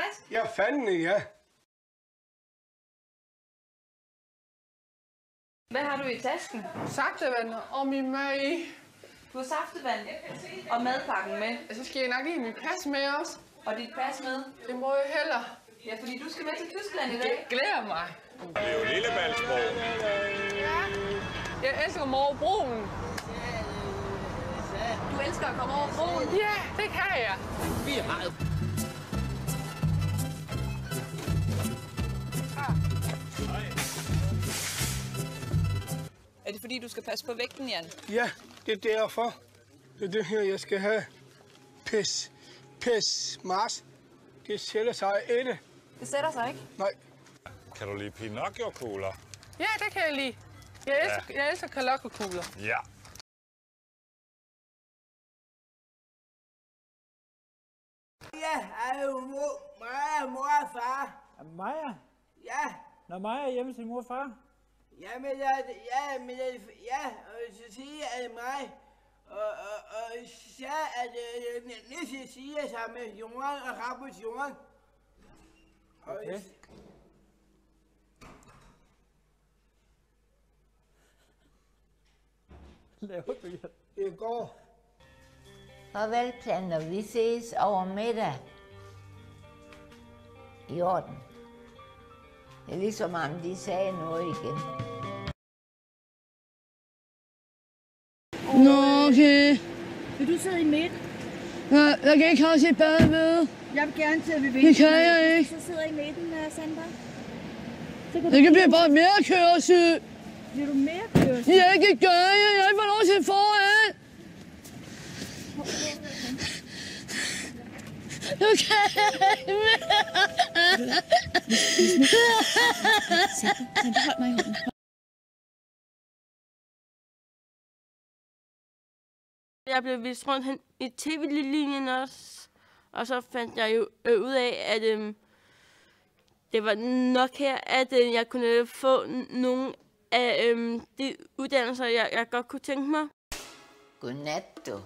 taske? Ja, fandme, ja. Hvad har du i tasken? Saftevand og min mad i. Du har saftevand og madpakken med. Så skal jeg nok lige mit pas med også. Og dit pas med. Det må jeg heller. Ja, fordi du skal med til Tyskland i dag. Glæder mig. Det er jo Lillebaldsbro. Ja. Jeg elsker at komme over broen. Du elsker at komme over broen? Ja, det kan jeg. Vi har jo. Er det fordi, du skal passe på vægten, Jan? Ja, det er derfor. Det er det her, jeg skal have. Pis, Mars. Det sætter sig ikke. Det sætter sig ikke. Nej. Kan du lide Pinocchio-kugler? Ja, det kan jeg lide. Jeg elsker kalokkerkugler. Ja. Ja, er jo mor og far. Maja? Ja. Når Maja er hjemme til mor og far? Jamen, og så siger at mig, og så at Nisse siger sig med jorden og Rappels jorden. Okay. Laver du det? Det går. Farvel, planter. Vi ses over middag. I orden. Det er ligesom om de sagde noget igen. Nå, okay. Vil du sidde i midten? Ja, jeg kan ikke også i bad med. Jeg vil gerne sidde ved vinduet. Det kan jeg ikke. Så sidder i midten, Sandra. Det kan blive bare mere køresyg. Bliver du mere køresyg? Ja, det gør jeg. Jeg får lov til foran. Nu kan jeg ikke mere. Sandra, hold mig i hånden. Jeg blev vist rundt hen i tv-linjen også, og så fandt jeg jo ud af, at det var nok her, at jeg kunne få nogle af de uddannelser, jeg godt kunne tænke mig. Godnat, du.